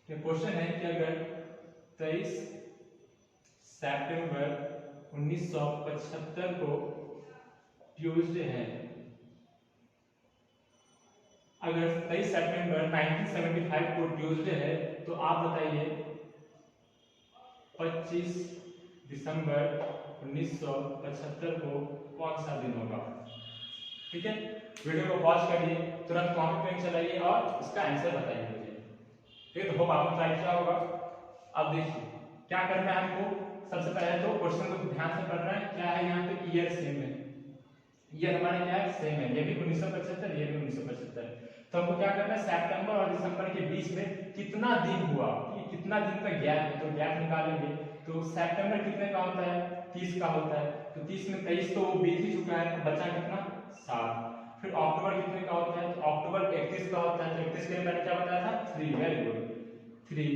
ये क्वेश्चन है कि अगर 23 सितंबर 1975 को ट्यूसडे है, अगर 23 सितंबर 1975 को ट्यूसडे है तो आप बताइए 25 दिसंबर 1975 को कौन सा दिन होगा। ठीक है, वीडियो को पॉज करिए, तुरंत कॉपी पेन चलाइए और इसका आंसर बताइए मुझे। ठीक है, तो होप आपने ट्राई किया होगा। अब देखिए क्या करना है हमको। सबसे पहले तो क्वेश्चन को ध्यान से पढ़ना है। क्या है यहाँ पे, ईयर सेम है, ईयर हमारे क्या है, सेम है, ये भी 1975, ये भी 1975। तो हमको क्या करना है, सितंबर और दिसंबर के बीच में कितना दिन हुआ, कितना दिन का गैप है, तो गैप निकालेंगे। तो सितंबर कितने का होता है, 30 का होता है, तो 30 में 23 तो वो बीत ही चुका है, तो बचा कितना, 7। फिर अक्टूबर कितने का होता है, तो अक्टूबर 31 का होता है, तो 31 के लिए मैंने क्या बताया था, 3। Very good, 3।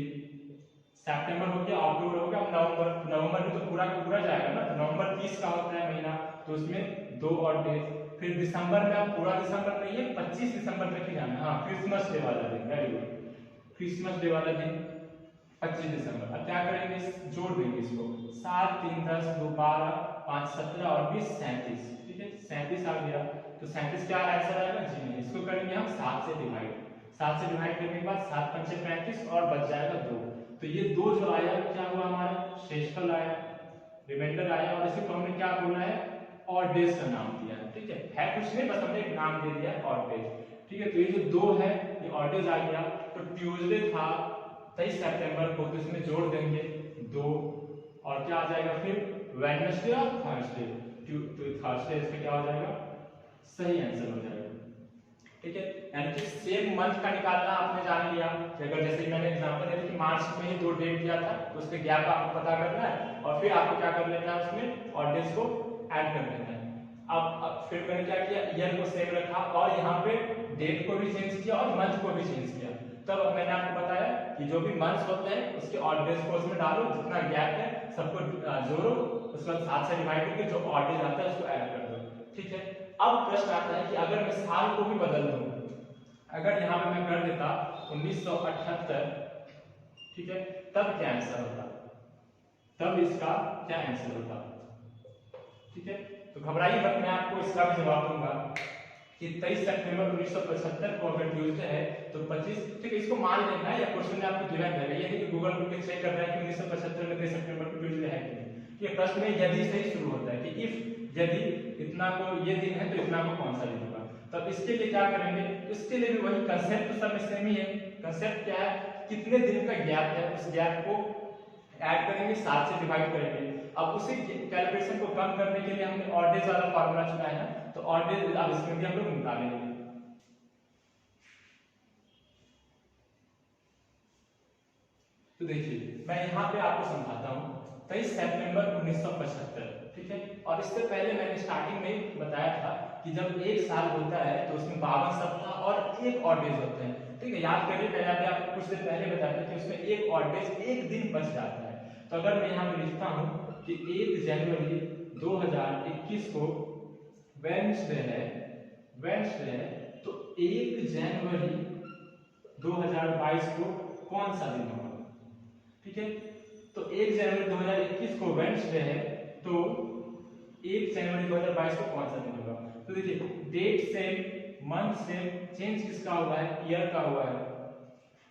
सितंबर हो गया, अक्टूबर हो गया, नवंबर, नवंबर भी तो पूरा का पूरा जाएगा ना, तो नवंबर 30 का होता है महीना, तो उसमें 2 और डेज। फिर दिसंबर में आप पूरा दिसंबर नहीं है, 25 दिसंबर तक ही जाना है। हाँ, क्रिसमस डे वाला दिन, वेरी गुड, क्रिसमस डे वाला दिन 25 दिसंबर। अब क्या करेंगे, जोड़ देंगे इसको, 7 3 10 2 12 5 17 और 20 37। ठीक है, 37 आ गया, तो 37 क्या आंसर आएगा जी नहीं, इसको करेंगे हम 7 से डिवाइड। 7 से डिवाइड करने के बाद 7 5 35 और बच जाएगा 2। तो ये 2 जो आया क्या हुआ हमारा, शेषफल आया, रिमाइंडर आया, और इसी को हमने क्या बोला है, ऑड डेज का नाम दिया। ठीक है कुछ नहीं, बस हमने एक नाम दे दिया ऑड डेज। ठीक है, तो ये जो 2 है ये ऑड डेज आ गया। तो ट्यूसडे था 23 सितंबर को, तो इसमें जोड़ देंगे 2 और क्या आ जाएगा फिर, वेडनेसडे और थर्सडे। तो थर्सडे इसमें क्या हो जाएगा, सही आंसर हो जाएगा। ठीक है, यानी कि सेम मंथ का निकालना आपने जान लिया कि अगर जैसे मैंने एग्जांपल दिया कि मार्च में ही 2 डेट दिया था, तो उसके गैप आपको पता करना है और फिर आपको क्या कर लेना है, उसमें और डेज को ऐड कर देना है। अब फिर मैंने क्या किया, ईयर को सेम रखा और यहाँ पे डेट को भी चेंज किया और मंथ को भी चेंज किया। तब मैंने आपको बताया कि जो भी मंथ्स होते हैं उसके ऑड डेज को उसमें डालो, जितना गैप है सबको जोड़ो, उसके बाद 7 से डिवाइड करके जो ऑड डेज आता है उसको ऐड कर दो। ठीक है, अब प्रश्न आता है कि अगर मैं साल को भी बदल दूं, अगर यहाँ पे मैं कर देता 1978, ठीक है, तब क्या आंसर होता, तब इसका क्या आंसर होता। ठीक है, तो घबराइए मत, मैं आपको इसका भी जवाब दूंगा कि 23 सितंबर 1975 को अगर ट्यूसडे है तो 25। ठीक है, इसको मान लेना है या क्वेश्चन में आपको गिवन रहेगा, ये नहीं कि गूगल पे चेक कर रहा है कि 1975 में 23 सितंबर को ट्यूसडे है कि नहीं। ये प्रश्न में यदि से ही शुरू होता है कि इफ, यदि इतना को ये दिन है तो इतना को कौन सा दिन होगा। तब इसके लिए क्या करेंगे, इसके लिए भी वही कंसेप्ट तो सब में सेम ही है। कंसेप्ट क्या है, कितने दिन का गैप है, उस गैप को ऐड करेंगे, 7 से डिवाइड करेंगे। अब उसी कैलकुलेशन को कम करने के लिए हमने ऑड डेज वाला फार्मूला चुना है ना, तो ऑड डेज अब इसमें भी हम लोग निकालेंगे। तो देखिए मैं यहाँ पे आपको समझाता हूँ, 23 सितंबर 1975। ठीक है, और इससे पहले मैंने स्टार्टिंग में बताया था कि जब एक साल होता है तो उसमें 52 सप्ताह और एक ऑड डेज होते हैं। ठीक है, याद करिए, पहले अभी आपको कुछ देर पहले बताया था कि उसमें एक ऑड डेज, एक दिन बच जाता है। तो अगर मैं यहाँ पे लिखता हूँ कि 1 जनवरी 2021 को वेडनेसडे है, वेडनेसडे है, तो 1 जनवरी 2022 को कौन सा दिन होगा। ठीक है, तो 1 जनवरी 2021 को वेडनेसडे है, तो 1 जनवरी 2022 को कौन सा दिन होगा। तो देखिए date same, month same, change किसका हुआ है, ईयर का हुआ है,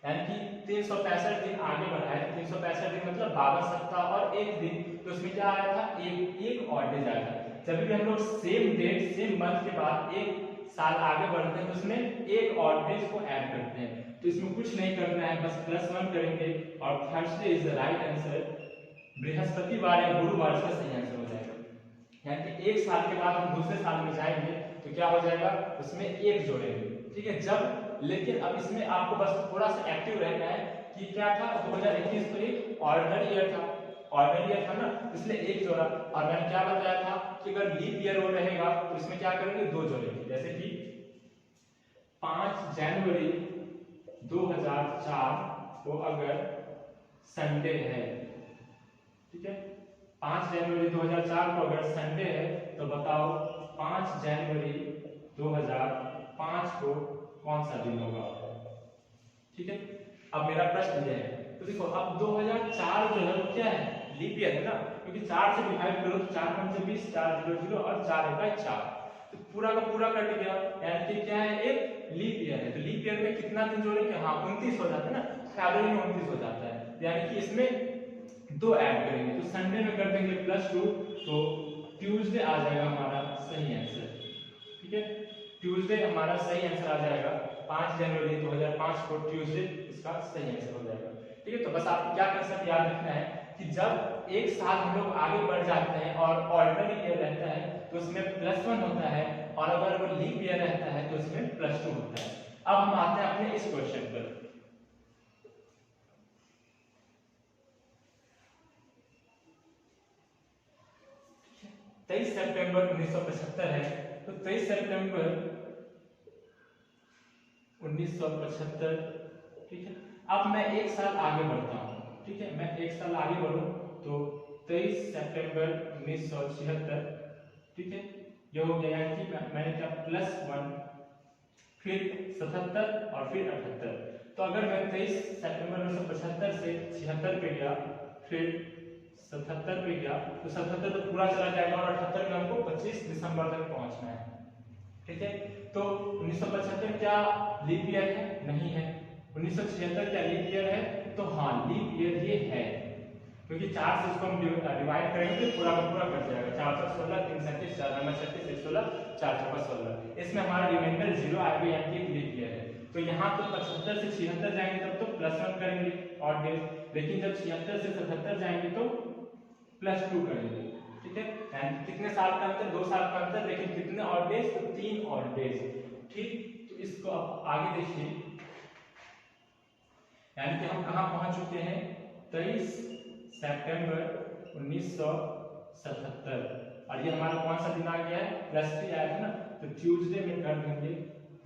यानी कि 365 दिन आगे बढ़ा है। 365 दिन मतलब 52 सप्ताह और एक दिन, तो उसमें क्या आया था, एक ऑड डेज आया था। जब भी हम लोग सेम डेट सेम मंथ के बाद एक साल आगे बढ़ते हैं तो उसमें एक ऑड डेज को ऐड करते हैं। तो इसमें कुछ नहीं करना है, बस +1 करेंगे और Thursday is the right answer. बृहस्पतिवार या गुरुवार इसका सही आंसर हो जाएगा। यानी कि एक साल के बाद हम दूसरे साल में जाएंगे तो क्या हो जाएगा, उसमें एक जोड़ेंगे। ठीक है, जब, लेकिन अब इसमें आपको बस थोड़ा सा एक्टिव रहना है कि क्या था, 2021 तो एक ऑर्डिनरी ईयर था, ऑर्डिनरी ईयर था ना, इसलिए एक जोड़ा। और मैंने क्या बताया था कि अगर लीप ईयर वो रहेगा तो इसमें क्या करेंगे, 2 जोड़ेंगे। जैसे कि 5 जनवरी 2004 को अगर संडे है, ठीक है, 5 जनवरी 2004 को अगर संडे है तो बताओ 5 जनवरी 2005 को कौन सा दिन होगा। ठीक है, अब मेरा प्रश्न ये है, तो देखो अब 2004 जो है वो क्या है, लीप ईयर है ना, क्योंकि 4 से डिवाइड करो तो 4 5 20, 4 0 0 और 4 1 4, तो पूरा का पूरा कट गया, यानी कि क्या है, एक लीप ईयर है। तो लीप ईयर में कितना दिन जोड़ेंगे, हाँ 29 हो जाता है ना, फरवरी में 29 हो जाता है, यानी कि इसमें 2 ऐड करेंगे, तो संडे में कर देंगे +2, तो ट्यूसडे आ जाएगा हमारा सही आंसर। ठीक है, ट्यूसडे हमारा सही आंसर आ जाएगा, 5 जनवरी 2005 को ट्यूसडे इसका सही आंसर हो जाएगा। ठीक है, तो बस आपको क्या कंसेप्ट याद रखना है कि जब एक साल हम लोग आगे बढ़ जाते हैं और ऑर्डिनरी ईयर रहता है तो उसमें +1 होता है, और अगर वो लीप ईयर रहता है तो उसमें +2 होता है। अब हम आते हैं अपने इस क्वेश्चन पर। तेईस सितंबर 1975 है, तो 23 सितंबर 1975। ठीक है, अब मैं एक साल आगे बढ़ता हूँ। ठीक है, मैं एक साल आगे बढ़ूं तो 23 सितंबर 1976। ठीक है, ये हो गया, यानी कि मैंने क्या +1, फिर 77 और फिर 78। तो अगर मैं 23 सितंबर 1975 से 76 पे गया, फिर 77 पे गया, तो 77 तो पूरा चला जाएगा और 78 में हमको 25 दिसंबर तक पहुंचना है। ठीक है, तो 1975 क्या लीप ईयर है? नहीं है। 1976 क्या लीप ईयर है? तो हाँ लीप ईयर ये है, क्योंकि 4 से इसको हम डिवाइड करेंगे तो पूरा का पूरा कट जाएगा। 4 + 16 3 37 4 9 36 1 16 4 6 16, इसमें हमारा रिमाइंडर 0 आएगा, यानी कि लीप ईयर है। तो यहाँ तो 75 से 76 जाएंगे तब तो +1 करेंगे ऑड डेज, लेकिन जब 76 से 77 जाएंगे तो +2 करेंगे। ठीक है, एंड कितने साल का अंतर? 2 साल का अंतर, लेकिन कितने ऑड डेज? तो 3 ऑड डेज। ठीक, तो इसको अब आगे देखिए, यानी कि हम कहां पहुंच चुके हैं? 23 सितंबर 1977, और ये हमारा कौन सा दिन आ गया है? +3 आया था ना, तो ट्यूसडे में कर देंगे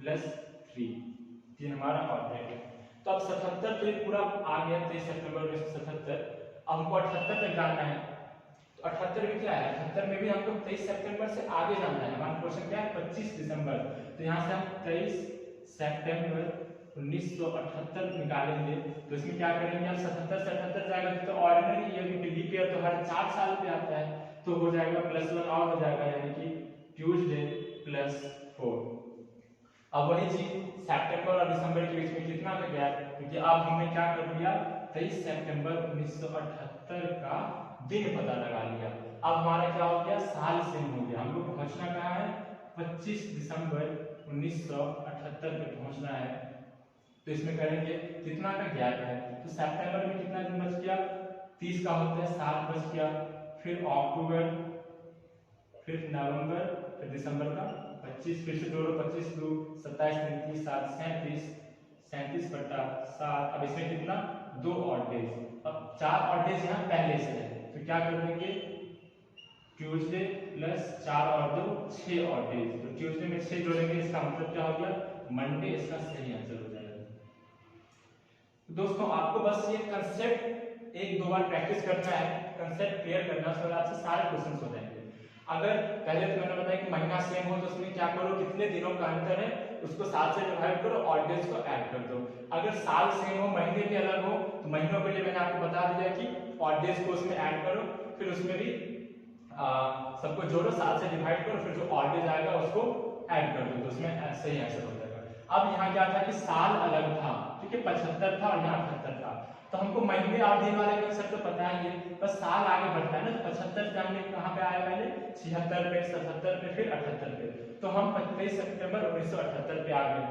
+3, ये हमारा ऑड डेज है। तो अब 77 तो पूरा आ गया, 23 सितंबर 1977। अब हमको 78 तक जाना है, तो 78 में क्या है? 78 में भी हमको 23 सितंबर से आगे जाना है। हमारा क्वेश्चन क्या है? 25 दिसंबर। तो यहाँ से हम 23 सितंबर 1978 निकालेंगे, तो इसमें क्या करेंगे? हम 77 से 78 जाएगा तो ऑर्डिनरी ईयर, क्योंकि लीप ईयर तो हर 4 साल पे आता है, तो हो जाएगा +1 और हो जाएगा, यानी कि ट्यूसडे +4। अब वही चीज सितंबर और दिसंबर के बीच में कितना का गैप, क्योंकि अब हमने क्या कर लिया? 23 सितंबर 1978 का दिन पता लगा लिया। अब हमारा क्या हो गया? साल सेम हो गया। हमको पहुंचना कहाँ है? 25 दिसंबर 1978 पे पहुंचना है। तो इसमें करेंगे कितना का गैप है, तो सितंबर में कितना दिन बच गया? 30 का होता है, 7 बच गया, फिर अक्टूबर, फिर नवंबर, फिर दिसंबर का 25, फिर से जोड़ो 25 2 27 33 7 37 37 बटा 7। अब इसमें कितना? 2 ऑड डेज। अब 4 ऑड डेज यहाँ पहले से है, तो क्या कर देंगे? ट्यूसडे +4 और 2 6 ऑड डेज। तो ट्यूसडे में 6 जोड़ेंगे, इसका मतलब क्या हो गया? मंडे इसका सही आंसर हो जाएगा। तो दोस्तों आपको बस ये कंसेप्ट 1-2 बार प्रैक्टिस करना है, कंसेप्ट क्लियर करना, उसके बाद आपसे सारे क्वेश्चंस हो जाएंगे। अगर पहले तो मैंने बताया कि महीना सेम हो तो उसमें क्या करो? कितने दिनों का अंतर है उसको 7 से डिवाइड करो, ऑड डेज को ऐड कर दो। अगर साल सेम हो, महीने भी अलग हो, तो महीनों के लिए मैंने आपको बता दिया कि ऑड डेज को उसमें ऐड करो, फिर उसमें भी सबको जोड़ो, 7 से डिवाइड करो, फिर जो ऑड डेज आएगा उसको ऐड कर दो, तो उसमें सही आंसर हो जाएगा। अब यहाँ क्या था कि साल अलग था, ठीक है, 75 था और यहाँ 78 था, तो हमको महीने और दिन वाले कंसेप्ट तो पता ही है, बस साल आगे बढ़ता है ना। तो 75 से हमने कहाँ पे आया? पहले 76 पे, 77 पे, फिर 78 पे, तो हम 23 सितंबर 1978 पे आ गए,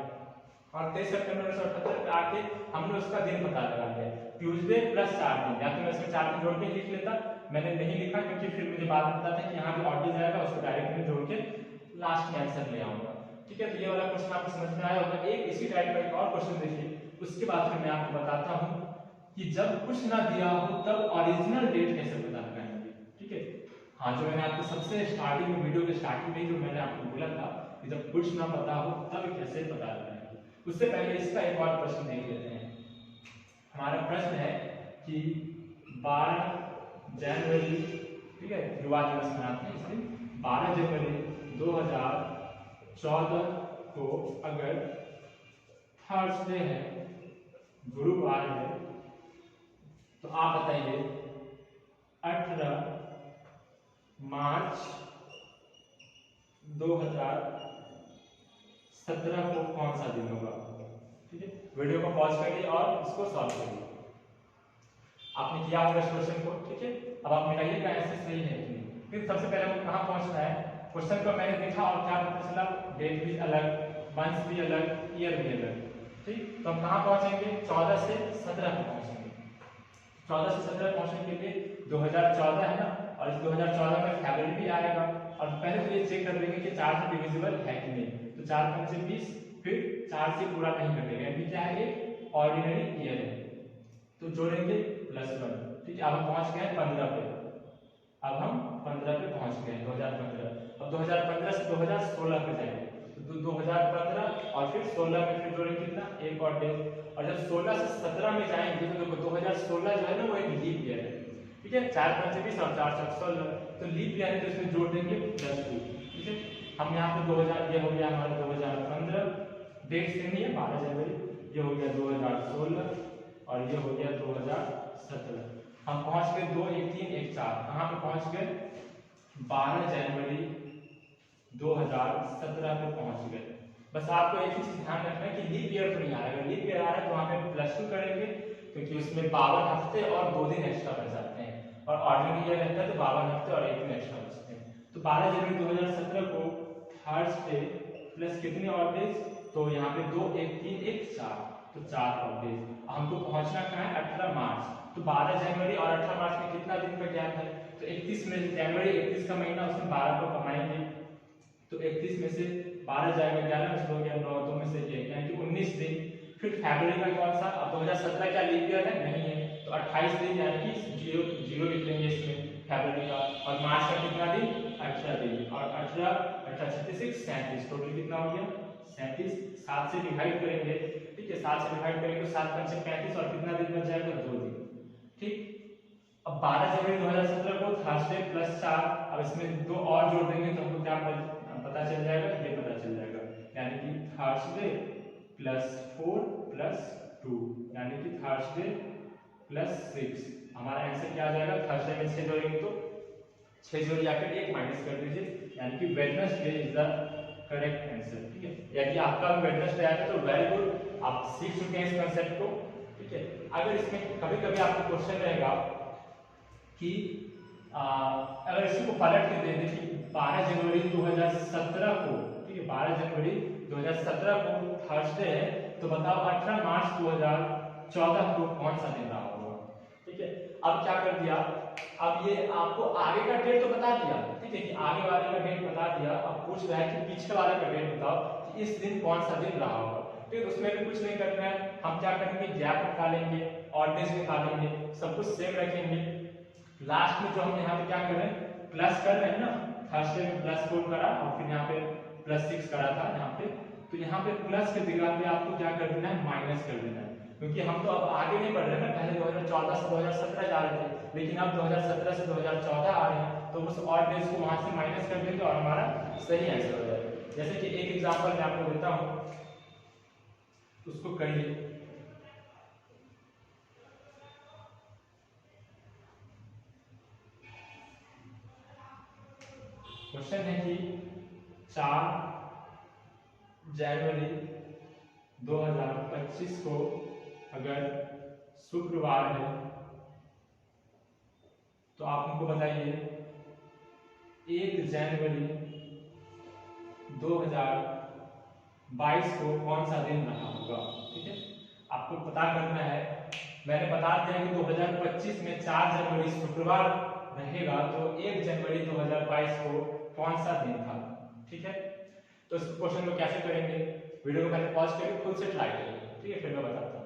और 23 सितंबर 1978 पे आके हमने उसका दिन पता लगा लिया, ट्यूसडे +4 दिन। या तो मैं इसमें 4 दिन जोड़ के लिख लेता, मैंने नहीं लिखा क्योंकि फिर मुझे बाद में पता था कि यहाँ पे ऑड डेज आएगा, उसको डायरेक्ट में जोड़ के लास्ट में आंसर ले आऊंगा। ठीक है, तो ये वाला क्वेश्चन आपको समझ में आया होगा। एक इसी टाइप का एक और क्वेश्चन देखिए, उसके बाद फिर मैं आपको बताता हूँ कि जब कुछ ना दिया हो तब ओरिजिनल डेट कैसे पता लगाएंगे। ठीक है, हाँ, जो मैंने आपको सबसे स्टार्टिंग में, वीडियो के स्टार्टिंग में जो मैंने आपको बोला था कि जब कुछ ना पता हो तब कैसे पता लगाएंगे, उससे पहले इसका एक और प्रश्न देख लेते हैं। हमारा प्रश्न है कि 12 जनवरी, ठीक है, युवा दिवस मनाते हैं इस दिन, 12 जनवरी 2014 को अगर थर्सडे है गुरुवार है, तो आप बताइए 18 मार्च 2017 को कौन सा दिन होगा। ठीक है, वीडियो को पॉज करिए और इसको सॉल्व करिए। आपने किया होगा इस क्वेश्चन को। ठीक है, अब आप मिलाइएगा ऐसे सही है कि नहीं। फिर सबसे पहले हमको कहाँ पहुंचना है, क्वेश्चन को मैंने देखा और क्या पता चला, डेट भी अलग, मंथ भी अलग, ईयर भी अलग। ठीक, तो हम कहाँ पहुंचेंगे, 14 से 17 पे पहुंचेंगे। 14 से 17 पहुंचने के लिए 2014 है ना, और इस 2014 में फरवरी भी आएगा। और पहले तो ये चेक कर लेंगे कि 4 से डिविजिबल है कि नहीं, तो 4 5 से 20, फिर 4 से पूरा नहीं कटेगा, यानी क्या है, ये ऑर्डिनरी ईयर है, तो जोड़ेंगे +1। ठीक है, अब हम पहुंच गए 15 पे, अब हम 15 पे पहुंच गए 2015। अब 2015 से 2016 पे जाएंगे, तो 2015 और फिर 16 में फिर जोड़ेंगे कितना, एक और डेज। और जब 16 से 17 में जाएंगे तो देखो 2016 जो है ना वो एक लीप ईयर है। ठीक है, 4 5 से 20 और 4 7 16, तो लीप ईयर है, तो इसमें जोड़ देंगे +2। ठीक है, हम यहाँ पे 2000, ये हो गया हमारा 2015, डेट सेम ही है 12 जनवरी, ये हो गया 2016 और ये हो गया 2017। हम पहुंच गए 2 1 3 1 4, कहाँ पे पहुंच गए, 12 जनवरी 2017 पे पहुंच गए। बस आपको एक ही चीज ध्यान रखना है कि लीप ईयर तो नहीं आ रहा है, लीप ईयर आ रहा है तो वहां पे +2 करेंगे, क्योंकि उसमें 52 हफ्ते और 2 दिन एक्स्ट्रा बच जाते हैं, और ऑर्डिनरी ईयर रहता है तो 52 हफ्ते और 1 दिन एक्स्ट्रा बचते हैं। तो 12 जनवरी 2017 को थर्सडे प्लस कितने और डेज, तो यहाँ पे 2 1 3 1 4, तो 4 और डेज। हमको पहुंचना कहाँ है, 18 मार्च, तो 12 जनवरी और 18 मार्च में कितना दिन का गैप है, तो 31 में, जनवरी 31 का महीना, उसमें 12 को कमाएंगे, तो 31 में से 12 जाएगा, 11 में से हो गया 9, 2 में से 1, यानी कि 19 दिन। फिर फरवरी का कौन सा, अब 2017 क्या लीप ईयर है, नहीं है, तो 28 दिन, यानी कि 0 0 लिख लेंगे इसमें फरवरी का। और मार्च का कितना दिन, 18 दिन, और 18 18 36 37, टोटल कितना हो गया 37। 7 से डिवाइड करेंगे, ठीक है, 7 से डिवाइड करेंगे तो 7 5 35, और कितना दिन बच जाएगा, 2 दिन। ठीक, अब 12 जनवरी 2017 को थर्सडे +4, अब इसमें 2 और जोड़ देंगे तो हमको क्या पता चल जाएगा, ये पता चल जाएगा, यानी कि थर्सडे +4 +2, यानी कि थर्सडे +6। हमारा आंसर क्या आ जाएगा, थर्सडे में 6 जोड़ेंगे तो 6 जोड़ या फिर 1 माइनस कर दीजिए, यानी कि Wednesday is the correct answer. ठीक है, यदि आपका वेडनेसडे आया तो वेरी गुड, आप सीख चुके हैं इस कांसेप्ट को। ठीक है, अगर इसमें कभी कभी आपको क्वेश्चन रहेगा कि अगर इसी को पलट के दे दें कि 12 जनवरी 2017 को, ठीक है, 12 जनवरी 2017 को थर्सडे है, तो बताओ 18 मार्च 2014 को कौन सा दिन रहा होगा। ठीक है, अब क्या कर दिया, अब ये आपको आगे का डेट तो बता दिया, ठीक है, कि आगे वाले का डेट बता दिया, अब पूछ रहा है कि पिछले वाले का डेट बताओ कि इस दिन कौन सा दिन रहा होगा। ठीक है, उसमें भी कुछ नहीं करना है, हम क्या करेंगे, गैप निकालेंगे, ऑड डेज निकालेंगे, सब कुछ सेम रखेंगे। लास्ट में जो हम यहाँ पे क्या करें, प्लस कर रहे हैं ना, थर्सडे में +4 करा और फिर यहाँ पे +6 करा था यहाँ पे, तो यहाँ पे प्लस के जगह पे आपको क्या कर देना है, माइनस कर देना है, क्योंकि हम तो अब आगे नहीं बढ़ रहे ना, पहले 2014 से 2017 जा रहे थे, लेकिन अब 2017 से 2014 आ रहे हैं, तो उस ऑड डेज को वहां से माइनस कर देंगे और हमारा सही आंसर हो जाएगा। जैसे कि एक एग्जाम्पल मैं आपको देता हूँ, उसको करिए। क्वेश्चन है कि 4 जनवरी 2025 को अगर शुक्रवार है तो आप हमको बताइए 1 जनवरी 2022 को कौन सा दिन रहा होगा। ठीक है, आपको पता करना है, मैंने बता दिया कि 2025 में 4 जनवरी शुक्रवार रहेगा, तो 1 जनवरी 2022 को कौन सा दिन था। ठीक है, तो इस क्वेश्चन को कैसे करेंगे, वीडियो को पहले पॉज करके खुद से ट्राई करिए, ठीक है, फिर मैं बताता हूँ।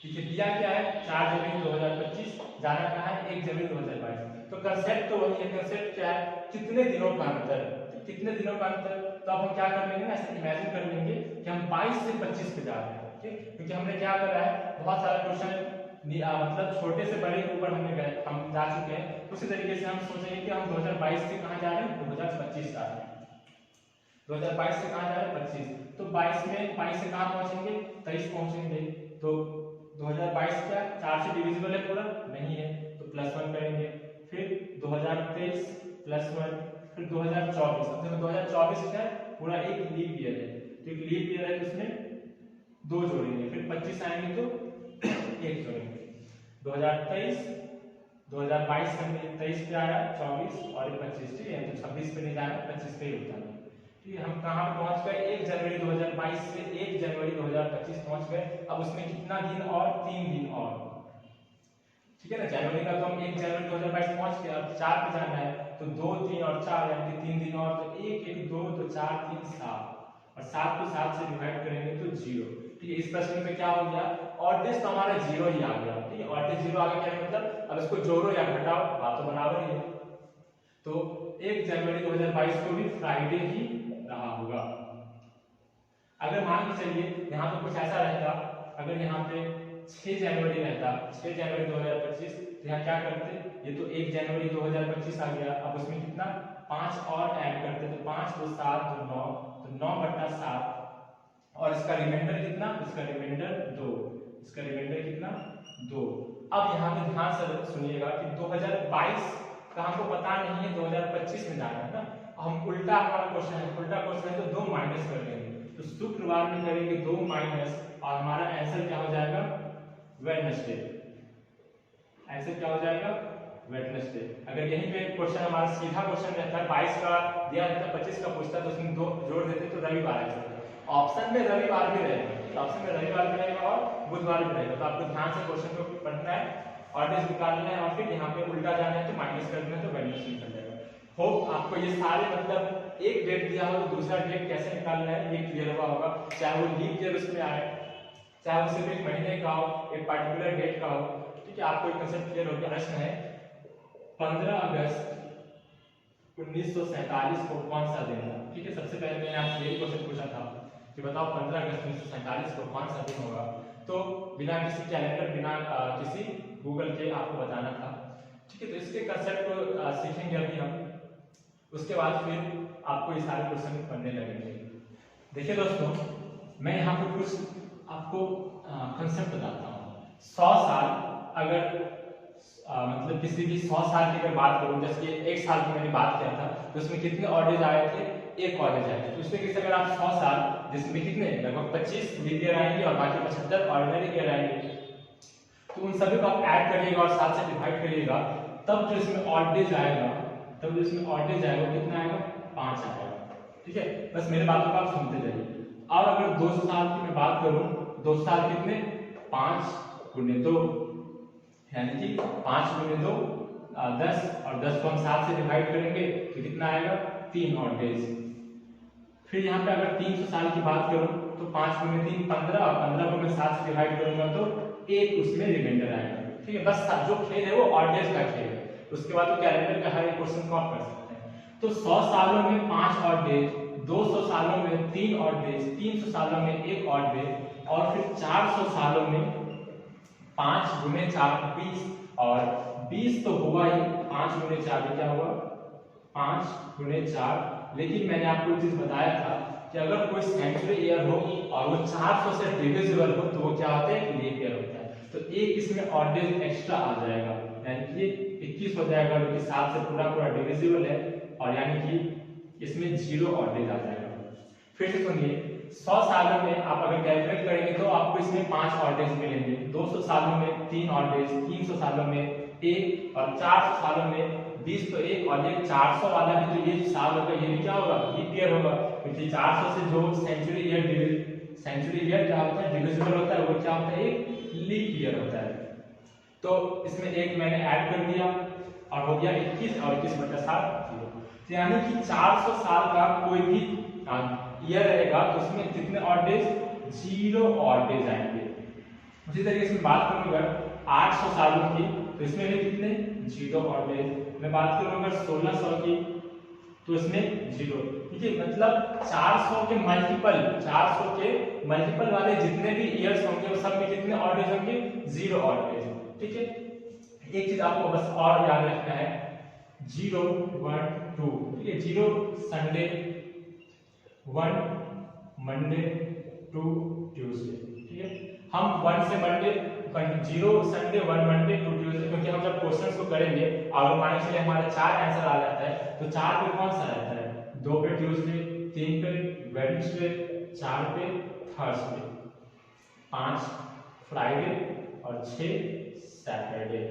ठीक है, दिया क्या है, 4 जनवरी 2025, जाना कहाँ है, 1 जनवरी 2022, तो कंसेप्ट तो वही है, कंसेप्ट क्या है, कितने दिनों का अंतर, कितने दिनों का अंतर, तो अब हम क्या कर लेंगे ना, ऐसे इमेजिन कर लेंगे कि हम 22 से 25 पे जा रहे हैं, ठीक, क्योंकि हमने क्या करा है, बहुत सारा क्वेश्चन मतलब छोटे से बड़े के ऊपर हमने गए, हम जा चुके हैं, उसी तरीके से हम सोचेंगे कि हम 2022 से कहाँ जा रहे हैं, 2025 जा रहे हैं, 2022 से कहाँ जा रहे हैं, 25, तो 22 में 22 से कहाँ पहुंचेंगे, 23 पहुंचेंगे, तो 2022 क्या 4 से डिविजिबल है पूरा नहीं है, तो +1 करेंगे। फिर 2023 +1, फिर 2024, अब देखो 2024 क्या है पूरा एक लीप ईयर है, तो एक लीप ईयर है तो उसमें 2 जोड़ेंगे, फिर 25 आएंगे तो 1 जोड़ेंगे। 2023 2022 में 23 पे आया 24 और 25, ठीक है, तो 26 पे नहीं जाएगा, 25 पे ही होता है। ठीक है, हम कहाँ पे पहुंच गए 1 जनवरी 2022 से 1 जनवरी 2025 पहुंच गए। अब उसमें कितना दिन और 3 दिन और, ठीक है ना, जनवरी का तो हम 1 जनवरी 2022 पहुंच गए, अब 4 पे जाना है, तो 2 3 और 4 यानी कि 3 दिन और, तो 1 1 2 2 4 3 7 और 7 को 7 से डिवाइड करेंगे तो 0। ठीक है, इस प्रश्न में क्या हो गया, ऑड डेज तो हमारा 0 ही आ गया। ठीक है, ऑड डेज 0 आ गया, क्या मतलब अब इसको जोड़ो या घटाओ बात तो बराबर ही है। तो 1 जनवरी 2022 को भी फ्राइडे ही रहा होगा। अगर मान के चलिए यहाँ पे कुछ ऐसा रहता, अगर यहाँ पे 6 जनवरी रहता, 6 जनवरी 2025, तो यहाँ क्या करते, ये तो 1 जनवरी 2025 आ गया, अब उसमें कितना 5 और ऐड करते, तो 5 को 7 तो 9, तो 9/7 और इसका रिमाइंडर कितना, इसका रिमाइंडर 2, इसका रिमाइंडर कितना 2। अब यहाँ पे ध्यान से सुनिएगा कि 2022 का हमको पता नहीं है, 2025 में जाना है ना, हम उल्टा हमारा क्वेश्चन है, उल्टा क्वेश्चन है तो 2 माइनस कर देंगे, तो शुक्रवार में करेंगे 2 माइनस और हमारा आंसर क्या हो जाएगा वेडनेसडे। आंसर क्या हो जाएगा वेडनेसडे। अगर यहीं पे क्वेश्चन हमारा सीधा क्वेश्चन रहता है 22 का दिया रहता 25 का पूछता तो उसमें 2 जोड़ देते तो रविवार आ जाता। ऑप्शन में रविवार भी रहेगा, ऑप्शन में रविवार भी रहेगा और बुधवार भी रहेगा, तो आपको ध्यान से क्वेश्चन को पढ़ना है, ऑर्डर्स निकालना है और फिर यहाँ पे उल्टा जाना है तो माइनस कर देना है तो वेडनेसडे निकल जाएगा। होप आपको ये सारे मतलब एक डेट दिया हो तो दूसरा डेट कैसे निकालना है ये क्लियर हुआ होगा, चाहे वो लीप ईयर उसमें आए, चाहे वो सिर्फ एक महीने का हो, एक पर्टिकुलर डेट का हो। ठीक है, आपको एक कंसेप्ट क्लियर हो गया। प्रश्न है 15 अगस्त 1947 को कौन सा दिन था। ठीक है, सबसे पहले मैंने आपसे यही क्वेश्चन पूछा था कि बताओ 15 अगस्त 1947 को कौन सा दिन होगा, तो बिना किसी कैलेंडर बिना किसी गूगल के आपको बताना था। ठीक है, तो इसके कंसेप्ट को सीखेंगे अभी हम, उसके बाद फिर आपको ये सारे क्वेश्चन पढ़ने लगेंगे। देखिए दोस्तों, मैं यहाँ पे कुछ आपको कंसेप्ट बताता हूँ। 100 साल अगर मतलब किसी भी 100 साल की अगर बात करूँ, जैसे कि 1 साल की मैंने बात किया था तो उसमें कितने ऑड डेज आए थे, 1 ऑड डेज आए थे, तो उसमें किसी अगर आप 100 साल जिसमें कितने लगभग 25 लीप ईयर आएंगे और बाकी 75 ऑर्डिनरी ईयर आएंगे, तो उन सभी को आप ऐड करिएगा और 7 से डिवाइड करिएगा, तब जो इसमें ऑड डेज आएगा, तब जो इसमें ऑड डेज आएगा कितना आएगा 5 आएगा। ठीक है, बस मेरे बातों को आप सुनते जाइए। और अगर 200 साल की मैं बात करूं, 200 साल कितने 5 × 2 यानी कि 5 × 2 10 और 10 को हम 7 से डिवाइड करेंगे तो कितना आएगा 3 ऑड डेज। फिर यहाँ पे अगर 300 साल की बात करूं तो 5 × 3 15 और 15 को मैं 7 से डिवाइड करूंगा तो 1 उसमें रिमाइंडर आएगा। ठीक है, बस जो खेल है वो ऑड डेज का खेल है, उसके बाद तो कैलेंडर का हर एक क्वेश्चन को आप कर सकते हैं। तो 100 सालों में 5 ऑड डेज, 200 सालों में 3 ऑड डेज, 300 सालों में 1 ऑड डेज और फिर 400 सालों में 5 × 4 20 और 20 तो हुआ ही, 5 × 4 क्या हुआ 5 × 4। लेकिन मैंने आपको एक चीज बताया था कि अगर कोई सेंचुरी ईयर हो और वो 400 से डिविजिबल हो तो वो क्या होता है लीप ईयर होता है, तो एक इसमें ऑड डेज एक्स्ट्रा आ जाएगा, यानी कि 21 हो जाएगा जो कि 7 से पूरा पूरा डिविजिबल है और यानी कि इसमें 0 ऑड डेज आ जाएगा। फिर से सुनिए, 100 सालों में आप अगर कैलकुलेट करेंगे तो आपको इसमें 5 ऑड डेज मिलेंगे, 200 सालों में 3 ऑड डेज, 300 सालों में 1 और 400 सालों में 20 तो 1 और ये 400 वाला भी तो ये साल होगा, ये भी क्या होगा लीप ईयर होगा, क्योंकि 400 से जो सेंचुरी ईयर क्या होता है डिविजिबल होता है, वो क्या होता है एक लीप ईयर होता है। तो इसमें एक मैंने ऐड कर दिया और हो गया 21 और 21/7 यानी कि 400 साल का कोई भी ईयर रहेगा तो उसमें कितने ऑड डेज 0 ऑड डेज आएंगे। उसी तरीके से बात करूं अगर 800 सालों की तो इसमें भी कितने 0 ऑड डेज। मैं बात करूं अगर 1600 की तो इसमें 0। ठीक है, मतलब 400 के मल्टीपल वाले जितने भी ईयर्स होंगे वो सब में कितने ऑड डेज होंगे 0 ऑड डेज। ठीक है, एक चीज आपको बस और याद रखना है 0 1 2। ठीक है, 0 संडे, 1 मंडे, 2 ट्यूसडे। ठीक है, हम 1 से मंडे 0 संडे 1 मंडे 2 ट्यूसडे, क्योंकि हम जब क्वेश्चंस को करेंगे और मान के चलिए हमारा 4 आंसर आ जाता है, तो 4 पे कौन सा रहता है, 2 पे ट्यूसडे, 3 पे वेडनेसडे, 4 पे थर्सडे, 5 फ्राइडे और 6 सैटरडे।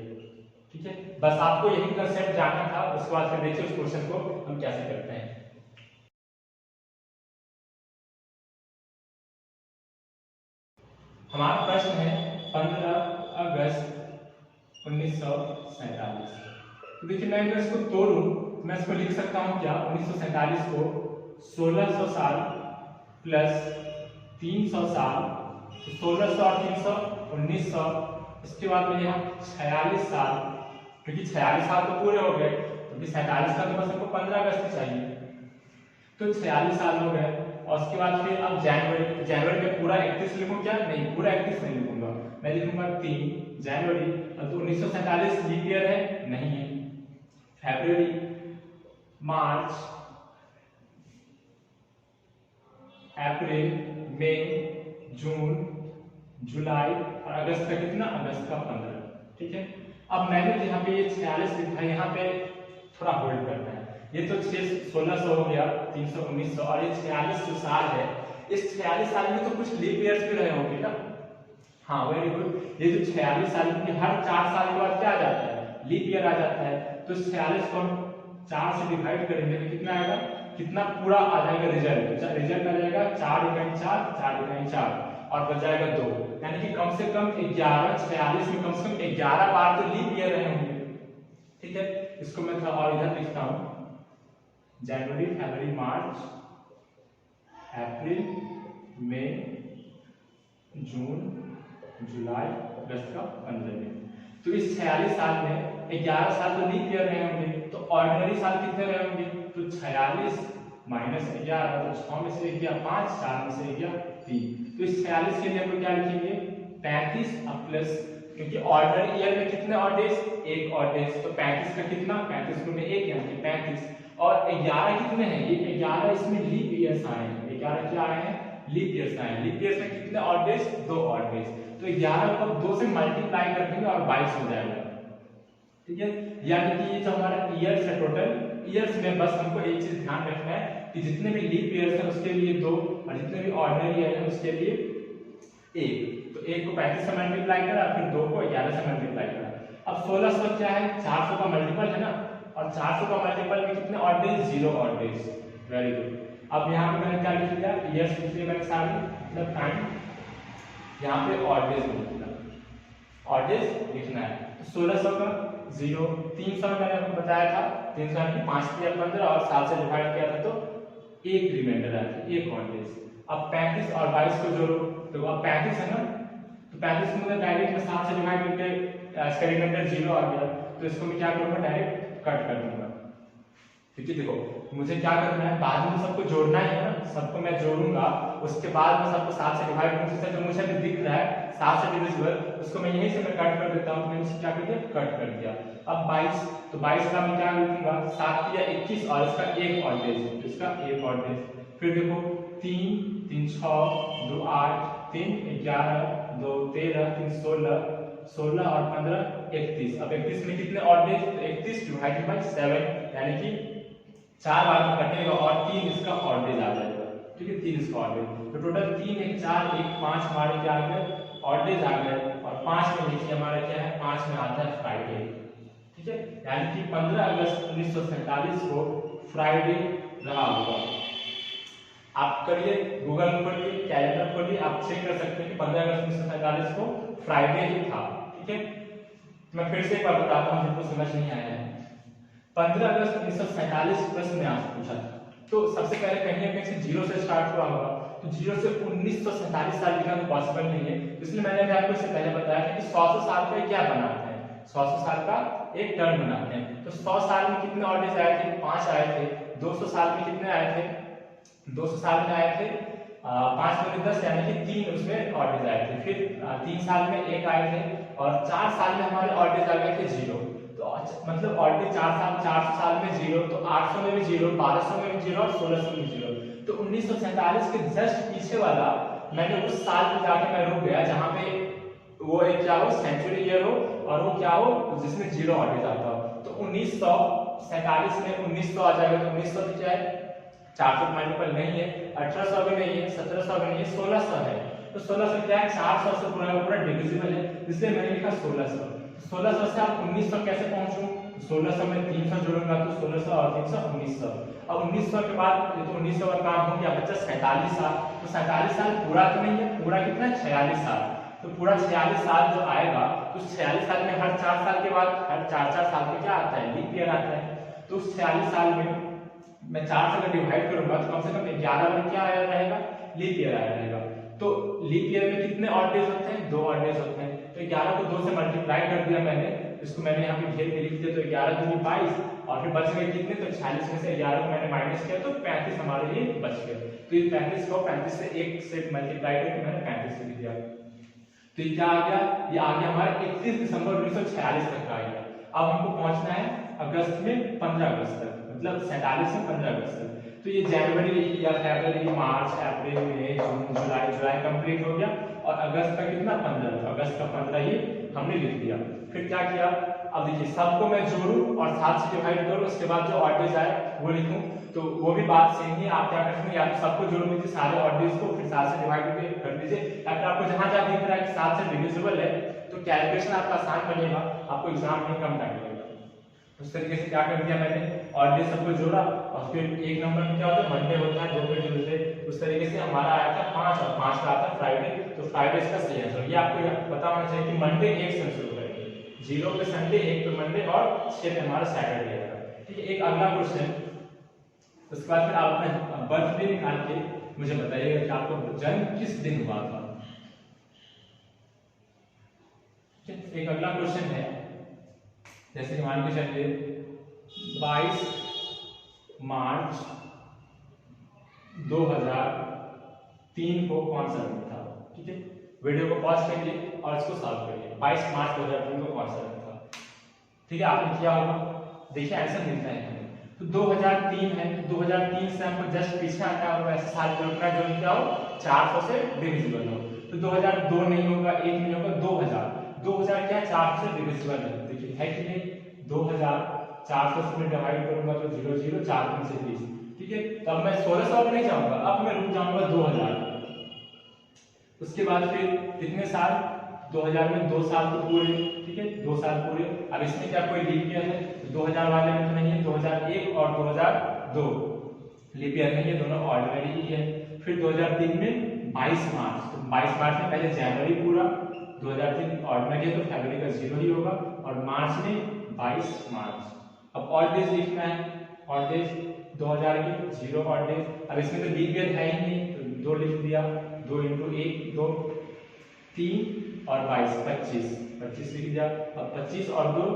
ठीक है, बस आपको यही कंसेप्ट जानना था। उसके बाद फिर देखिए उस क्वेश्चन को हम कैसे करते हैं। हमारा प्रश्न है 15 अगस्त 1947। तो देखिए मैं अगर इसको तोड़ूं तो मैं इसको लिख सकता हूं क्या, 1947 को 1600 साल प्लस 300 साल, तो 1600 और 300 1900, इसके बाद में यहाँ 46 साल, क्योंकि 46 साल तो पूरे हो गए, क्योंकि 47 का तो बस हमको 15 अगस्त चाहिए, तो 46 साल हो गए। और उसके बाद फिर अब जनवरी में पूरा 31 लिखूं क्या, नहीं पूरा 31 नहीं लिखूंगा, मैं लिखूंगा 3 जनवरी। तो 1947 लीप ईयर है, नहीं है। फरवरी, मार्च, अप्रैल, मई, जून, जुलाई और अगस्त का कितना, अगस्त का 15। ठीक है, अब मैंने यहाँ पे ये 46 लिखा है, यहाँ पे थोड़ा होल्ड करना है। ये तो 1600 हो गया, 300 1900, और ये 46 जो साल है, इस 46 साल में तो कुछ लीप ईयर्स भी रहे होंगे ना। हाँ वेरी गुड, ये जो 46 साल में हर 4 साल के बाद क्या आ जाता है, लीप ईयर आ जाता है। तो 46 को हम 4 से डिवाइड करेंगे तो कितना आएगा, कितना पूरा आ जाएगा रिजल्ट, रिजल्ट आ जाएगा 4 × 4 4 × 4 और बच जाएगा 2, यानी कि कम से कम 11, 46 में कम से कम 11 बार तो लीप ईयर रहे होंगे। ठीक है, इसको मैं थोड़ा और इधर लिखता हूँ, जनवरी, फरवरी, मार्च, अप्रैल, मई, जून, जुलाई, अगस्त का 15 दिन। तो इस 46 साल में 11 साल तो लीप ईयर रहे होंगे, तो ऑर्डिनरी साल कितने रहे होंगे, तो 46 माइनस 11, तो 6 में से गया 5, 4 में से गया 3। तो इस 46 के लिए हम क्या लिखेंगे, 35 प्लस, क्योंकि ऑर्डिनरी ईयर में कितने ऑड डेज, एक ऑड डेज, तो 35 का कितना, 35 गुणे 1 यानी कि 35, और 11 कितने हैं, ये 11 इसमें लीप ईयर्स आए हैं, 11 क्या आए हैं, लीप ईयर्स आए हैं। लीप ईयर्स में कितने ऑड डेज, 2 ऑड डेज, तो 11 को 2 से मल्टीप्लाई कर देंगे और 22 हो जाएगा। ठीक है, यानी कि ये जो हमारा ईयर्स है, टोटल ईयर्स में बस हमको एक चीज ध्यान रखना है कि जितने भी लीप ईयर्स हैं उसके लिए 2 और जितने भी ऑर्डिनरी ईयर हैं उसके लिए 1। तो 1 को 35 से मल्टीप्लाई करा, फिर 2 को 11 से मल्टीप्लाई करा। अब 1600 क्या है, 400 का मल्टीपल है ना, और 400 का मल्टीपल में कितने odd days, 0 odd days. Very good, अब यहाँ पे मैंने क्या लिख दिया, ईयर्स लिख दिया मैंने सारे, मतलब टाइम, यहाँ पे ऑड डेज लिखना, ऑड डेज लिखना है। तो 1600 का 0, 300 मैंने आपको बताया था, 300 की 5 किया 15 और 7 से डिवाइड किया था तो 1 रिमाइंडर आया था, 1 ऑड डेज। अब 35 और 22 को जोड़ो, तो अब 35 है ना, तो 35 को मैं डायरेक्ट में 7 से डिवाइड करके इसका रिमाइंडर 0 आ गया, तो इसको मैं क्या करूंगा, डायरेक्ट कट कर दूंगा। क्योंकि देखो मुझे क्या करना है, बाद में सबको जोड़ना ही है ना, सबको मैं जोड़ूंगा, उसके बाद में सबको 7 से डिवाइड करूंगा, जो मुझे भी दिख रहा है 7 से डिविजिबल, उसको मैं यहीं से मैं कट कर देता हूं, तो मैंने इसे क्या कर दिया, कट कर दिया। अब 22, तो 22 का मैं क्या लिखूंगा, 7 या 21 और इसका 1 ऑड डेज, तो इसका 1 ऑड डेज। फिर देखो 3 3 6 2 8 3 11 2 13 3 16 16 और 15 31। अब 31 में कितने ऑड डेज, तो 31 डिवाइडेड बाय 7, यानी कि 4 बार में कटेगा और 3 इसका ऑड डेज आ जाएगा। ठीक है, 3 इसका ऑड डेज, तो टोटल 3 1 4 1 5 हमारे क्या आ गए, ऑड डेज आ गए, और 5 में देखिए हमारा क्या है, 5 में आता है फ्राइडे। ठीक है, यानी कि 15 अगस्त 1947 को फ्राइडे रहा होगा। आप करिए, गूगल खोलिए, कैलेंडर खोलिए, आप चेक कर सकते हैं कि 15 अगस्त 1947 को फ्राइडे ही था। ठीक है, मैं फिर से एक बार बताता हूं जिनको समझ नहीं आया है। 15 अगस्त 1947 प्रश्न में आपसे पूछा था, तो सबसे पहले कहीं ना कहीं से 0 से स्टार्ट हुआ होगा, तो 0 से 1947 साल लिखना तो पॉसिबल नहीं है, इसलिए मैंने भी आपको इससे पहले बताया था कि 100 साल का क्या बनाते हैं, 100 साल का एक टर्म बनाते हैं। तो 100 साल में कितने ऑड डेज आए थे, 5 आए थे। 200 साल में कितने आए थे, 200 साल में आए थे 5 में 10, यानी कि 3 उसमें ऑड डेज आए थे। फिर 3 साल में 1 आए थे, और 4 साल में हमारे ऑड डेज आ गए थे 0। तो मतलब ऑड डेज 400 साल में 0, तो 800 में भी 0, 1200 में भी 0 और 1600 में 0। तो 1947 के जस्ट पीछे वाला मैंने उस साल पे जाके मैं रुक गया जहाँ पे वो एक क्या हो सेंचुरी ईयर हो और वो क्या हो जिसमें 0 ऑर्डर आता हो। तो 1947 में 1900 आ जाएगा। तो 1900 भी क्या है 400 मल्टीपल नहीं है, 1800 भी नहीं है, 1700 भी नहीं है, 1600 है। तो 1600 क्या है 400 से पूरा पूरा डिविजिबल है, इसलिए मैंने लिखा 1600। 1600 से आप 1900 कैसे पहुंचूं? 1600 में 300 जोड़ूंगा तो 1600 और 300 1900। अब 1900 के बाद ये तो 1900 का काम हो गया, बच्चा 47 साल। तो 47 साल पूरा तो नहीं है, पूरा कितना है 46 साल। तो पूरा 46 साल जो आएगा तो 46 साल में हर 4 साल के बाद हर 4 साल में क्या आता है लीप ईयर आता है। तो उस 46 साल में मैं 4 से अगर डिवाइड करूंगा तो कम से कम 11 में क्या आया रहेगा लीप ईयर आया रहेगा। तो लीप ईयर में कितने ऑड डेज होते हैं 2 ऑड डेज होते हैं। तो 11 को 2 से मल्टीप्लाई कर दिया मैंने, इसको मैंने यहाँ पे घेर के लिख दिया। तो 11 दूनी 22 और फिर बच गए कितने तो 46 में से 11 को मैंने माइनस किया तो 35 हमारे लिए बच गए। तो ये 35 को 35 से 1 से मल्टीप्लाई करके मैंने 35 लिख दिया। तो ये क्या आ गया ये आ गया हमारा 31 दिसंबर 1946 तक का आ गया। अब हमको पहुंचना है अगस्त में 15 अगस्त तक, मतलब 47 से 15 अगस्त तक। तो ये जनवरी या फरवरी मार्च अप्रैल मई जून जुलाई, जुलाई कंप्लीट हो गया और अगस्त का कितना 15, तो अगस्त का 15 ही हमने लिख दिया। फिर क्या किया अब देखिए सबको मैं जोड़ूं और 7 से डिवाइड करूं, उसके बाद जो ऑड डेज आए वो लिखूं। तो वो भी बात सेम ही, आप क्या करते हैं या तो सबको जोड़ लीजिए सारे ऑड डेज को, फिर 7 से डिवाइड कर दीजिए। या फिर आपको जहां जहां दिख रहा है कि 7 से डिविजिबल है तो कैलकुलेशन आपका आसान बनेगा, आपको एग्जाम में कम टाइम लगेगा। उस तरीके से क्या कर दिया मैंने ऑड डेज सबको जोड़ा और फिर एक नंबर में क्या होता है मंडे होता है, 2 पे ट्यूसडे। उस तरीके से हमारा आया था 5 और 5 का आता है फ्राइडे। तो फ्राइडे इसका सही आंसर। ये आपको पता होना चाहिए कि मंडे 1 से शुरू करेंगे, 0 पे संडे, 1 पे मंडे और 6 पे हमारा सैटरडे आएगा। ठीक है, एक अगला क्वेश्चन। उसके बाद फिर आप अपना बर्थडे निकाल के मुझे बताइएगा कि आपको जन्म किस दिन हुआ था। एक अगला क्वेश्चन है, जैसे कि मान के चलिए 22 मार्च 2003 को कौन सा दिन था। ठीक है, वीडियो को पॉज करिए और इसको सॉल्व करिए। 22 मार्च 2003 को कौन सा दिन था। ठीक है, आपने किया होगा, देखिए आंसर मिलता है हमें। तो 2003 है, 2003 से हमको जस्ट पीछे आता है और ऐसे साल जोड़ना जो क्या हो 400 से डिविजिबल हो। तो 2002 नहीं होगा, 1 नहीं होगा, 2000 क्या है 400 से डिविजिबल है। देखिए है कि नहीं 2000 400 से मैं डिवाइड करूंगा तो 0 0 4 3 से 30। ठीक है, तो अब मैं 1600 पे नहीं जाऊंगा, अब मैं रुक जाऊंगा 2000। उसके बाद फिर कितने साल 2000 में 2 साल तो पूरे। ठीक है, 2 साल पूरे। अब इसमें क्या कोई लीप ईयर है तो 2000 वाले में तो नहीं है, 2001 और 2002 लीप ईयर नहीं है, दोनों ऑर्डिनरी ही है। फिर 2003 में 22 मार्च, तो 22 मार्च में पहले जनवरी पूरा, 2003 ऑर्डिनरी है तो फरवरी का 0 ही होगा और मार्च में 22 मार्च। अब ऑड डेज लिखना है, ऑड डेज 2000 की 0 ऑड डेज। अब इसमें तो लीप ईयर है ही नहीं तो 2 लिख दिया, 2 × 1 2 3 और 22 25 लिख दिया। अब 25 और 2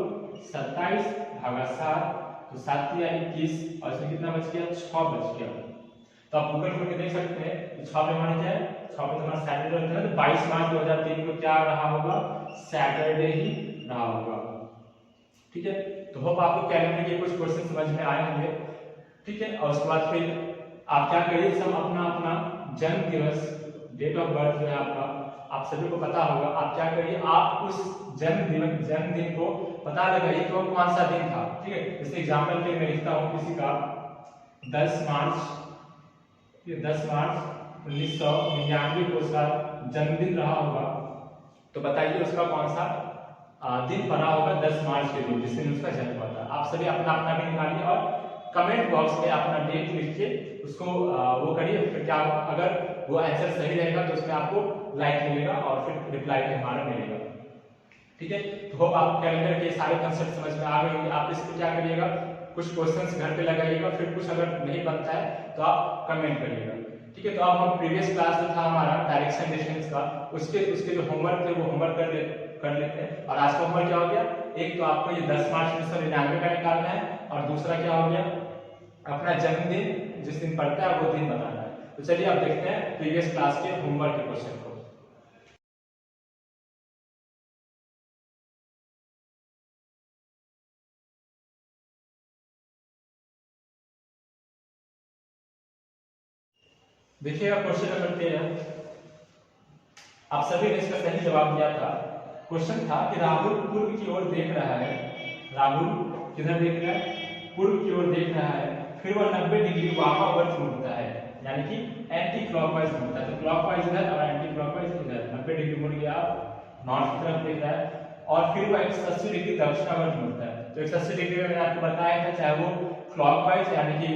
27 भागा 7, तो 7 या 21 और इसमें कितना बच गया 6 बच गया। तो आप गूगल खोल के देख सकते हैं कि 6 पे हमारा क्या है 6 पे हमारा सैटरडे होता है। तो 22 मार्च 2003 को क्या रहा होगा सैटरडे ही रहा होगा। ठीक है, तो होप आपको कैलेंडर के कुछ क्वेश्चन समझ में आए होंगे। ठीक है, और उसके बाद फिर आप क्या करिए सब अपना अपना जन्म दिवस डेट ऑफ बर्थ जो है आपका आप सभी को पता होगा। आप क्या करिए आप उस जन्मदिन को पता लगाइए कि वो कौन सा दिन था। ठीक है, जैसे एग्जांपल के मैं लिखता हूँ किसी का 10 मार्च 1999 को उसका जन्मदिन रहा होगा, तो बताइए उसका कौन सा दिन पड़ा होगा 10 मार्च के दिन जिस दिन उसका जन्म हुआ था। आप सभी अपना अपना भी निकालिए और कमेंट बॉक्स में अपना डेट लिख के उसको वो करिए। फिर क्या अगर वो आंसर सही रहेगा तो उसमें आपको लाइक मिलेगा और फिर रिप्लाई भी हमारा मिलेगा। ठीक है, तो होप आप कैलेंडर के सारे कंसेप्ट समझ में आ गए होंगे। आप इसको क्या करिएगा कुछ क्वेश्चंस घर पे लगाइएगा, फिर कुछ अगर नहीं बनता है तो आप कमेंट करिएगा। ठीक है, तो अब हम प्रीवियस क्लास जो था हमारा डायरेक्शन डिस्टेंस का उसके जो होमवर्क थे वो होमवर्क कर लेते हैं। और आज का होमवर्क क्या हो गया, एक तो आपको ये 10 मार्च 1999 का निकालना है और दूसरा क्या हो गया अपना जन्मदिन जिस दिन पड़ता है वो दिन बताना है। तो चलिए अब देखते हैं प्रीवियस क्लास के होमवर्क के क्वेश्चन को। देखिएगा क्वेश्चन नंबर 13 आप सभी ने इसका सही जवाब दिया था। क्वेश्चन था कि राहुल पूर्व की ओर देख रहा है, राहुल किधर देख रहा है, पूर्व की ओर देख रहा है, फिर वह 90 डिग्री वामावर्त घूमता है, यानी कि एंटी क्लॉकवाइज घूमता है। तो क्लॉकवाइज इधर और एंटी क्लॉकवाइज इधर, 90 डिग्री मुड़ गया, नॉर्थ की तरफ देख रहा है, और फिर वह 180 डिग्री दक्षिणावर्त घूमता है। तो 180 डिग्री में मैंने आपको बताया था, चाहे वो क्लॉकवाइज यानी कि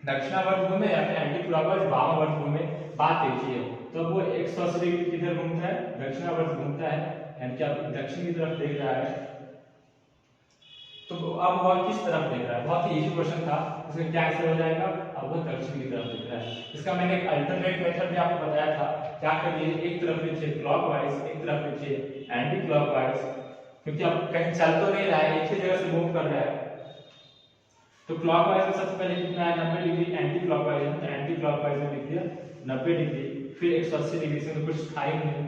दक्षिणावर्त घूमे या फिर एंटी क्लॉकवाइज वामावर्त घूमे, बात एक ही है। तो वो 180 डिग्री किधर घूमता है, दक्षिणावर्त घूमता है, यानी कि आप दक्षिण की तरफ देख रहा है। तो अब वह किस तरफ देख रहा है, बहुत ही इजी क्वेश्चन था, इसमें क्या आंसर हो जाएगा, अब वह दक्षिण की तरफ देख रहा है। इसका मैंने एक अल्टरनेट मेथड भी आपको बताया था, क्या करिए, एक तरफ लिखिए क्लॉकवाइज, एक तरफ लिखिए एंटी क्लॉकवाइज, क्योंकि अब कहीं चल तो नहीं रहा है, एक ही जगह से मूव कर रहा है। तो क्लॉकवाइज में सबसे पहले कितना है 90 डिग्री, एंटी क्लॉकवाइज है तो एंटी क्लॉकवाइज में लिख दिया 90 डिग्री, फिर 180 डिग्री से तो कुछ था ही नहीं,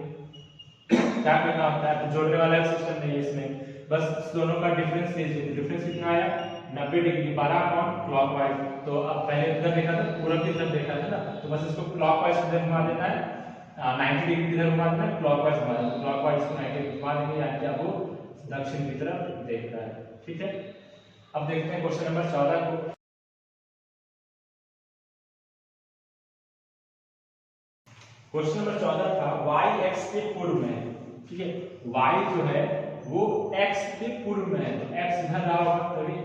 क्या करना होता है, तो जोड़ने वाला सिस्टम नहीं है इसमें, बस दोनों का डिफरेंस लीजिए। डिफरेंस कितना आया 90 डिग्री, 12 अपॉन क्लॉकवाइज। तो अब पहले इधर देखा था, पूरब की तरफ देखा था ना, तो बस इसको क्लॉकवाइज इधर घुमा देना है, 90 डिग्री किधर घुमा देना है, क्लॉकवाइज घुमा देना है, क्लॉकवाइज को 90 डिग्री घुमा देंगे, यानी कि अब वो दक्षिण की तरफ देख रहा है। ठीक है, अब देखते हैं क्वेश्चन नंबर 14 को। क्वेश्चन नंबर 14 था y x के पूर्व में है। ठीक है, y जो है वो x के पूर्व में है, तो x इधर रहा होगा, तभी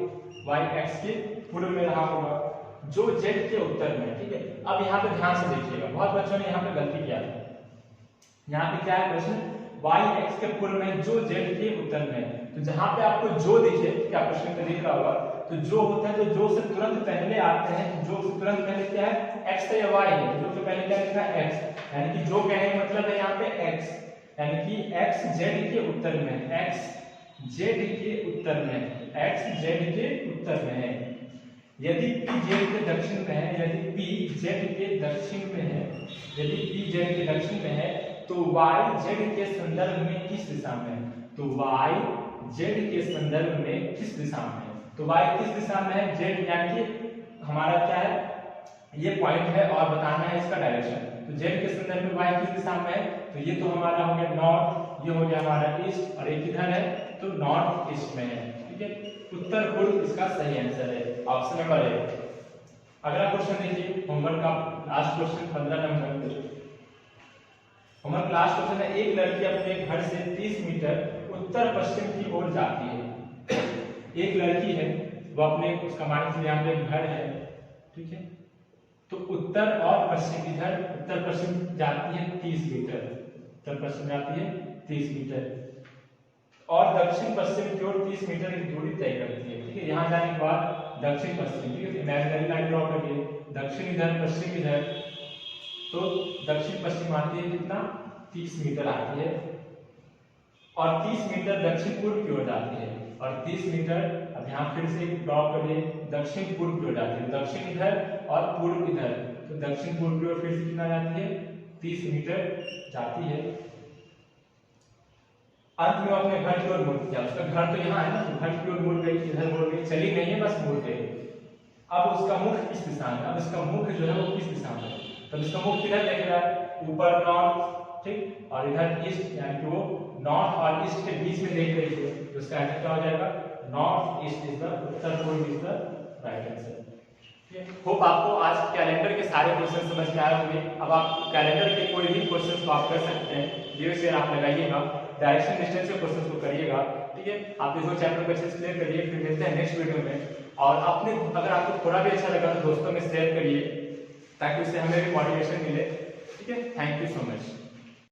y x के पूर्व में रहा होगा, जो z के उत्तर में। ठीक है, अब यहाँ पे ध्यान से देखिएगा, बहुत बच्चों ने यहाँ पे गलती किया था। यहाँ पे क्या है प्रश्न, y x के पूर्व में जो z के उत्तर में है, तो जहाँ पे आपको जो दिखे, क्या प्रश्न में दिख रहा होगा, तो जो होता है, तो जो से तुरंत पहले आते हैं, जो से तुरंत पहले क्या है, x है या y है, तो जो से पहले क्या लिखा है x, यानी कि जो कहने का मतलब है यहाँ पे x, यानी कि x z के उत्तर में, x z के उत्तर में, x z के उत्तर में है। यदि p z के दक्षिण में है, यदि p z के दक्षिण में है, यदि p z के दक्षिण में है, तो y z के संदर्भ में किस दिशा में है, तो y z के संदर्भ में किस दिशा में है, तो y किस दिशा में है, z यानी कि हमारा क्या है, ये पॉइंट है और बताना है इसका डायरेक्शन। तो z के संदर्भ में y किस दिशा में है, तो ये तो हमारा हो गया नॉर्थ, ये हो गया हमारा ईस्ट, और ये किधर है, तो नॉर्थ ईस्ट में है। ठीक है, उत्तर पूर्व इसका सही आंसर है, ऑप्शन नंबर ए। अगला क्वेश्चन देखिए, होमवर्क का last question 15 number. Homework last question है, एक लड़की अपने घर से 30 मीटर उत्तर पश्चिम की ओर जाती है। एक लड़की है, वो अपने, उसका मान लीजिए यहाँ पे घर है, ठीक है, तो उत्तर और पश्चिम, इधर उत्तर पश्चिम जाती है 30 मीटर, उत्तर पश्चिम जाती है 30 मीटर, और दक्षिण पश्चिम की ओर 30 मीटर की दूरी तय करती है। ठीक है, यहाँ जाने के बाद दक्षिण पश्चिम, ठीक है, इमेजिनरी लाइन ड्रॉ करिए, दक्षिण इधर पश्चिम इधर, तो दक्षिण पश्चिम आती है कितना, 30 मीटर आती है, और 30 मीटर दक्षिण पूर्व की ओर जाती है, और 30 मीटर, अब यहाँ फिर से ड्रॉ करिए, दक्षिण पूर्व की ओर जाती है, दक्षिण इधर और पूर्व इधर, तो दक्षिण पूर्व की ओर फिर से कितना जाती है, 30 मीटर जाती है। अंत में अपने घर की ओर मुड़ गया, उसका घर तो यहाँ है ना, तो घर की ओर मुड़ गई, इधर मुड़ गई, चली नहीं है, बस मुड़ गई। अब उसका मुख किस दिशा में, अब इसका मुख जो है वो किस दिशा में, तो इसका मुख किधर देख रहा है, ऊपर नॉर्थ, ठीक, और इधर ईस्ट, यानी कि वो नॉर्थ और ईस्ट के बीच में देख रही है, तो इसका आंसर क्या हो जाएगा, नॉर्थ ईस्ट इज द, उत्तर पूर्व is the right answer. Hope आपको आज कैलेंडर के सारे क्वेश्चन समझ में आए होंगे। अब आप कैलेंडर के कोई भी क्वेश्चन को आप कर सकते हैं, ये शेयर आप लगाइएगा, डायरेक्शन डिस्टेंस के क्वेश्चन को करिएगा। ठीक है, आप इसको चैप्टर को अच्छे से क्लियर करिए, फिर मिलते हैं नेक्स्ट वीडियो में। और अपने, अगर आपको थोड़ा भी अच्छा लगा तो दोस्तों में शेयर करिए, ताकि उससे हमें भी मोटिवेशन मिले। ठीक है, थैंक यू सो मच।